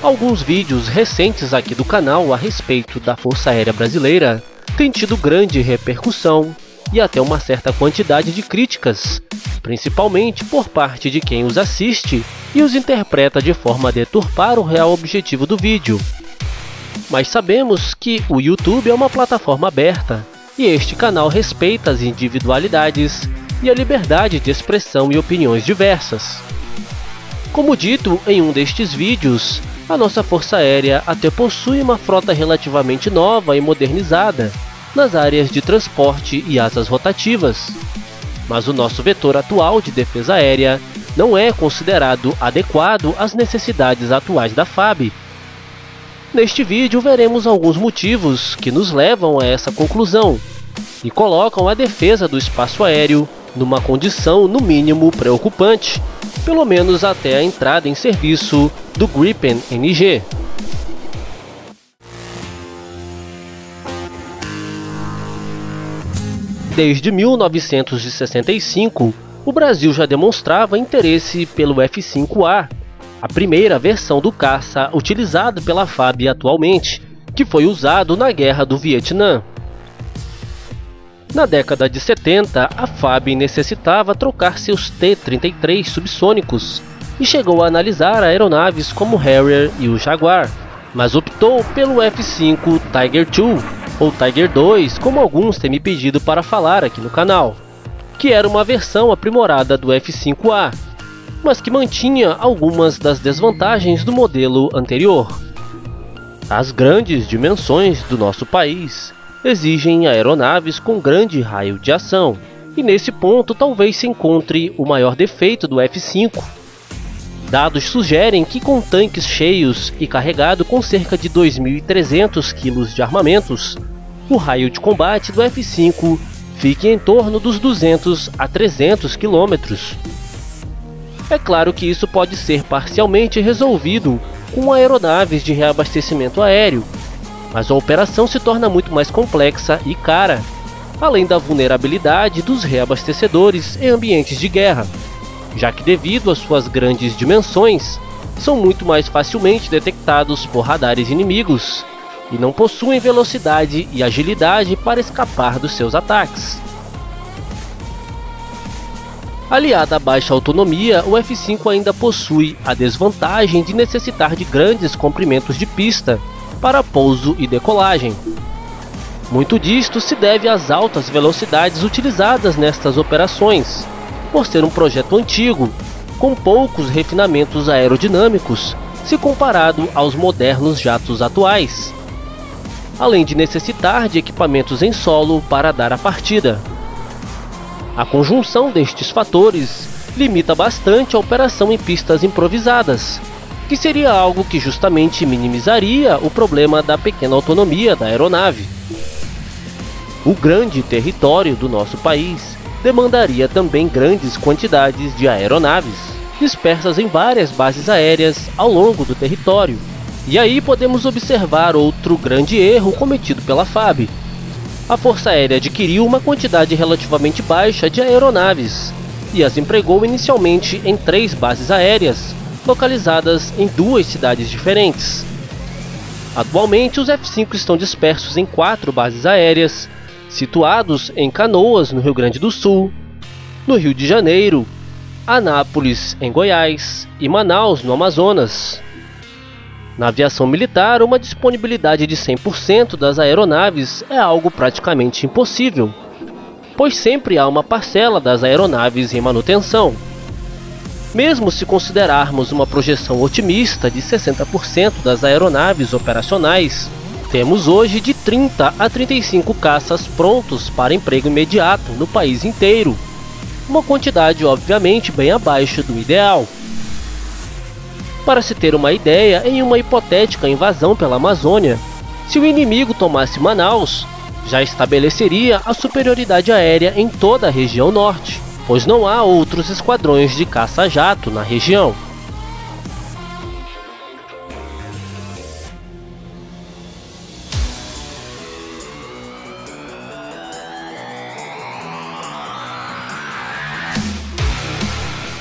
Alguns vídeos recentes aqui do canal a respeito da Força Aérea Brasileira têm tido grande repercussão e até uma certa quantidade de críticas, principalmente por parte de quem os assiste e os interpreta de forma a deturpar o real objetivo do vídeo. Mas sabemos que o YouTube é uma plataforma aberta e este canal respeita as individualidades e a liberdade de expressão e opiniões diversas. Como dito em um destes vídeos, a nossa Força Aérea até possui uma frota relativamente nova e modernizada nas áreas de transporte e asas rotativas, mas o nosso vetor atual de defesa aérea não é considerado adequado às necessidades atuais da FAB. Neste vídeo veremos alguns motivos que nos levam a essa conclusão e colocam a defesa do espaço aéreo numa condição no mínimo preocupante, pelo menos até a entrada em serviço do Gripen NG. Desde 1965, o Brasil já demonstrava interesse pelo F-5A, a primeira versão do caça utilizado pela FAB atualmente, que foi usado na Guerra do Vietnã. Na década de 70, a FAB necessitava trocar seus T-33 subsônicos e chegou a analisar aeronaves como o Harrier e o Jaguar, mas optou pelo F-5 Tiger II, ou Tiger II, como alguns têm me pedido para falar aqui no canal, que era uma versão aprimorada do F-5A, mas que mantinha algumas das desvantagens do modelo anterior. As grandes dimensões do nosso país exigem aeronaves com grande raio de ação, e nesse ponto talvez se encontre o maior defeito do F-5. Dados sugerem que com tanques cheios e carregado com cerca de 2.300 kg de armamentos, o raio de combate do F-5 fique em torno dos 200 a 300 km. É claro que isso pode ser parcialmente resolvido com aeronaves de reabastecimento aéreo, mas a operação se torna muito mais complexa e cara, além da vulnerabilidade dos reabastecedores em ambientes de guerra, já que devido às suas grandes dimensões, são muito mais facilmente detectados por radares inimigos e não possuem velocidade e agilidade para escapar dos seus ataques. Aliada à baixa autonomia, o F-5 ainda possui a desvantagem de necessitar de grandes comprimentos de pista para pouso e decolagem. Muito disto se deve às altas velocidades utilizadas nestas operações, por ser um projeto antigo, com poucos refinamentos aerodinâmicos se comparado aos modernos jatos atuais, além de necessitar de equipamentos em solo para dar a partida. A conjunção destes fatores limita bastante a operação em pistas improvisadas, que seria algo que justamente minimizaria o problema da pequena autonomia da aeronave. O grande território do nosso país demandaria também grandes quantidades de aeronaves, dispersas em várias bases aéreas ao longo do território. E aí podemos observar outro grande erro cometido pela FAB. A Força Aérea adquiriu uma quantidade relativamente baixa de aeronaves e as empregou inicialmente em 3 bases aéreas, localizadas em 2 cidades diferentes. Atualmente, os F-5 estão dispersos em 4 bases aéreas, situados em Canoas, no Rio Grande do Sul, no Rio de Janeiro, Anápolis, em Goiás e Manaus, no Amazonas. Na aviação militar, uma disponibilidade de 100% das aeronaves é algo praticamente impossível, pois sempre há uma parcela das aeronaves em manutenção. Mesmo se considerarmos uma projeção otimista de 60% das aeronaves operacionais, temos hoje de 30 a 35 caças prontos para emprego imediato no país inteiro, uma quantidade obviamente bem abaixo do ideal. Para se ter uma ideia, em uma hipotética invasão pela Amazônia, se o inimigo tomasse Manaus, já estabeleceria a superioridade aérea em toda a região norte, pois não há outros esquadrões de caça-jato na região.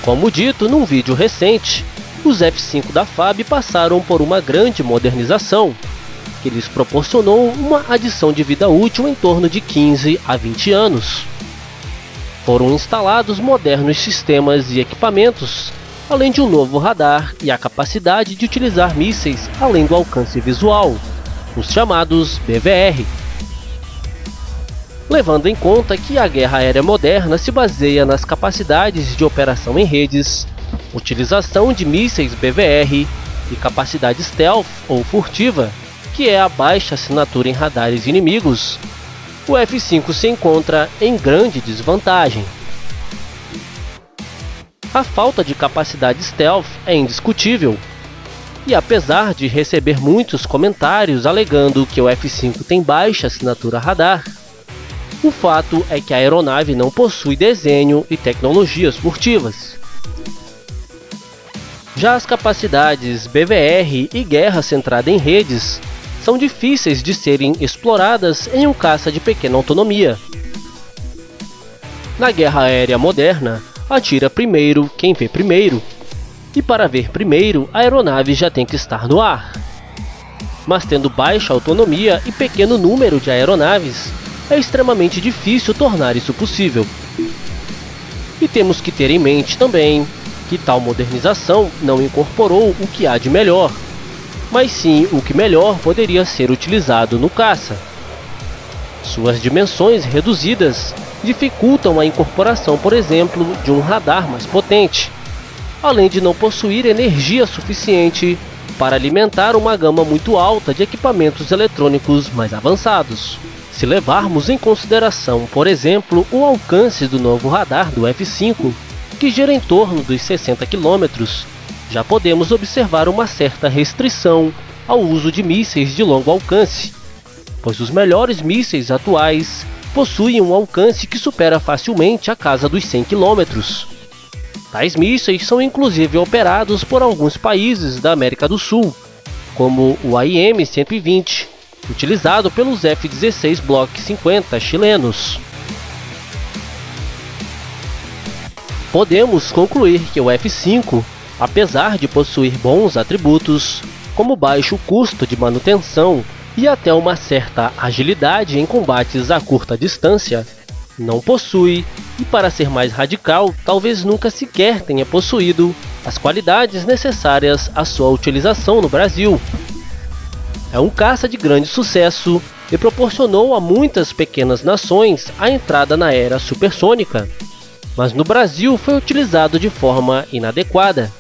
Como dito num vídeo recente, os F-5 da FAB passaram por uma grande modernização, que lhes proporcionou uma adição de vida útil em torno de 15 a 20 anos. Foram instalados modernos sistemas e equipamentos, além de um novo radar e a capacidade de utilizar mísseis além do alcance visual, os chamados BVR. Levando em conta que a guerra aérea moderna se baseia nas capacidades de operação em redes, utilização de mísseis BVR e capacidade stealth ou furtiva, que é a baixa assinatura em radares inimigos, o F-5 se encontra em grande desvantagem. A falta de capacidade stealth é indiscutível, e apesar de receber muitos comentários alegando que o F-5 tem baixa assinatura radar, o fato é que a aeronave não possui desenho e tecnologias furtivas. Já as capacidades BVR e guerra centrada em redes são difíceis de serem exploradas em um caça de pequena autonomia. Na guerra aérea moderna, atira primeiro quem vê primeiro, e para ver primeiro a aeronave já tem que estar no ar. Mas tendo baixa autonomia e pequeno número de aeronaves, é extremamente difícil tornar isso possível. E temos que ter em mente também que tal modernização não incorporou o que há de melhor, mas sim o que melhor poderia ser utilizado no caça. Suas dimensões reduzidas dificultam a incorporação, por exemplo, de um radar mais potente, além de não possuir energia suficiente para alimentar uma gama muito alta de equipamentos eletrônicos mais avançados. Se levarmos em consideração, por exemplo, o alcance do novo radar do F-5, que gira em torno dos 60 km, já podemos observar uma certa restrição ao uso de mísseis de longo alcance, pois os melhores mísseis atuais possuem um alcance que supera facilmente a casa dos 100 km. Tais mísseis são inclusive operados por alguns países da América do Sul, como o AIM-120, utilizado pelos F-16 Block 50 chilenos. Podemos concluir que o F-5, apesar de possuir bons atributos, como baixo custo de manutenção e até uma certa agilidade em combates a curta distância, não possui, e para ser mais radical, talvez nunca sequer tenha possuído as qualidades necessárias à sua utilização no Brasil. É um caça de grande sucesso e proporcionou a muitas pequenas nações a entrada na era supersônica, mas no Brasil foi utilizado de forma inadequada,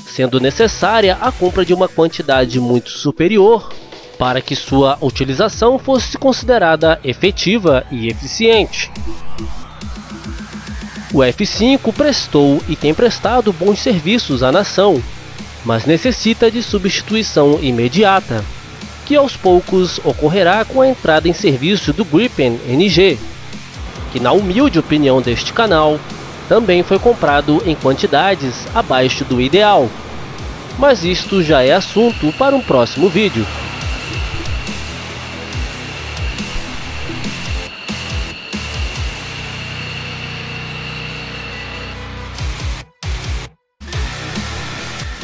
sendo necessária a compra de uma quantidade muito superior para que sua utilização fosse considerada efetiva e eficiente. O F-5 prestou e tem prestado bons serviços à nação, mas necessita de substituição imediata, que aos poucos ocorrerá com a entrada em serviço do Gripen NG, que na humilde opinião deste canal, também foi comprado em quantidades abaixo do ideal. Mas isto já é assunto para um próximo vídeo.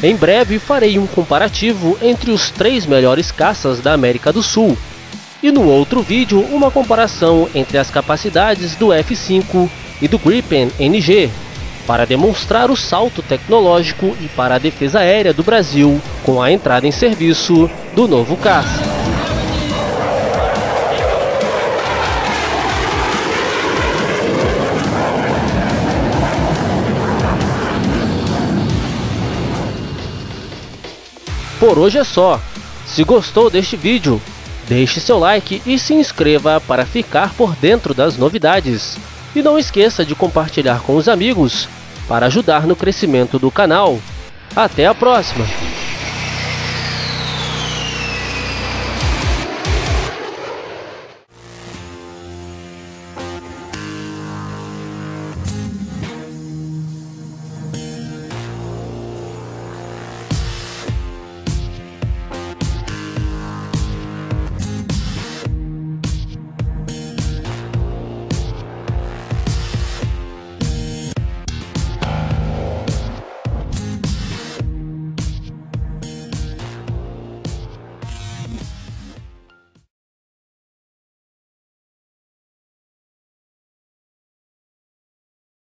Em breve farei um comparativo entre os 3 melhores caças da América do Sul, e no outro vídeo uma comparação entre as capacidades do F-5 e do Gripen NG, para demonstrar o salto tecnológico e para a defesa aérea do Brasil com a entrada em serviço do novo caça. Por hoje é só. Se gostou deste vídeo, deixe seu like e se inscreva para ficar por dentro das novidades. E não esqueça de compartilhar com os amigos para ajudar no crescimento do canal. Até a próxima!